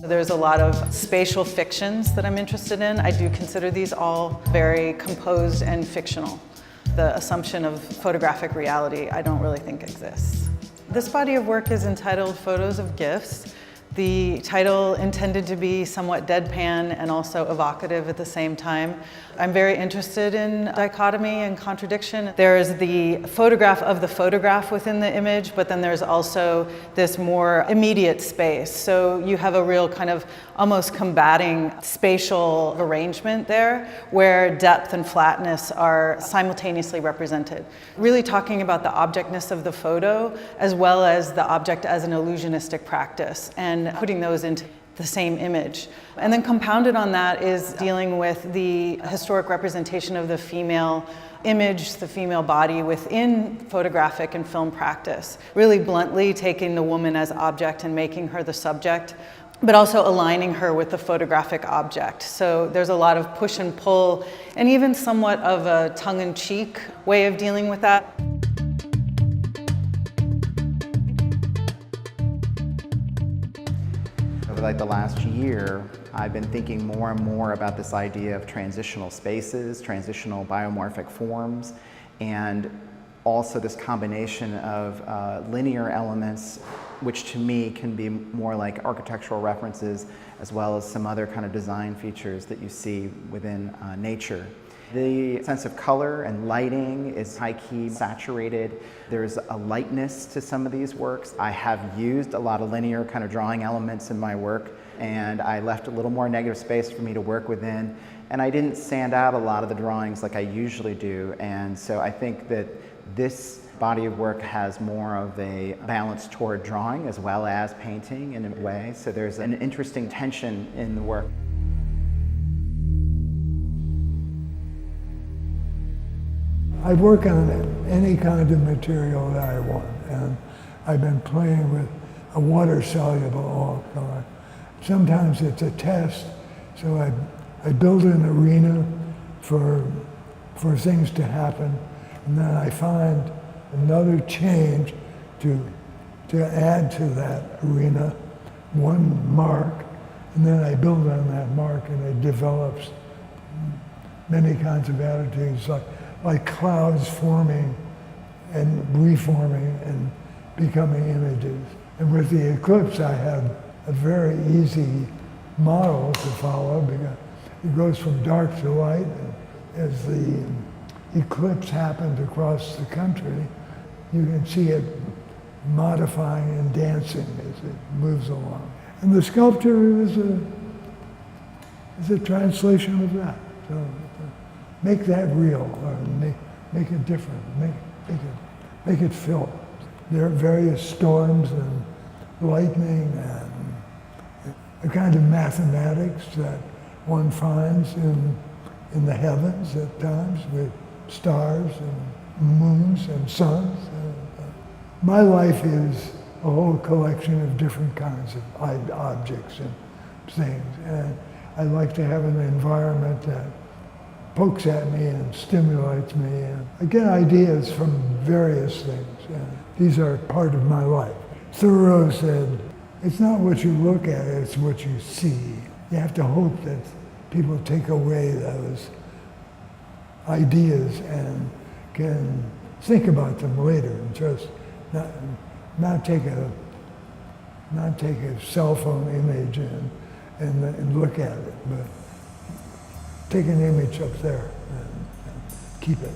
There's a lot of spatial fictions that I'm interested in. I do consider these all very composed and fictional. The assumption of photographic reality I don't really think exists. This body of work is entitled Photos of Gifts. The title intended to be somewhat deadpan and also evocative at the same time. I'm very interested in dichotomy and contradiction. There's the photograph of the photograph within the image, but then there's also this more immediate space. So you have a real kind of almost combating spatial arrangement there, where depth and flatness are simultaneously represented. Really talking about the objectness of the photo, as well as the object as an illusionistic practice, and putting those into the same image. And then compounded on that is dealing with the historic representation of the female image, the female body within photographic and film practice. Really bluntly taking the woman as object and making her the subject, but also aligning her with the photographic object. So there's a lot of push and pull, and even somewhat of a tongue-in-cheek way of dealing with that. Over like the last year, I've been thinking more and more about this idea of transitional spaces, transitional biomorphic forms, and also this combination of linear elements, which to me can be more like architectural references, as well as some other kind of design features that you see within nature. The sense of color and lighting is high-key, saturated. There's a lightness to some of these works. I have used a lot of linear kind of drawing elements in my work, and I left a little more negative space for me to work within. And I didn't sand out a lot of the drawings like I usually do. And so I think that this body of work has more of a balance toward drawing as well as painting in a way. So there's an interesting tension in the work. I work on any kind of material that I want, and I've been playing with a water-soluble color. Sometimes it's a test, so I build an arena for things to happen, and then I find another change to add to that arena, one mark, and then I build on that mark, and it develops many kinds of attitudes, like clouds forming and reforming and becoming images. And with the eclipse, I have a very easy model to follow because it goes from dark to light. And as the eclipse happened across the country, you can see it modifying and dancing as it moves along. And the sculpture is a translation of that. So, make that real, or make it different, make it feel. There are various storms and lightning and a kind of mathematics that one finds in the heavens at times with stars and moons and suns. My life is a whole collection of different kinds of objects and things, and I like to have an environment that pokes at me and stimulates me, and I get ideas from various things, and these are part of my life. Thoreau said, it's not what you look at, it's what you see. You have to hope that people take away those ideas and can think about them later and just not take a cell phone image and look at it, but take an image up there and keep it.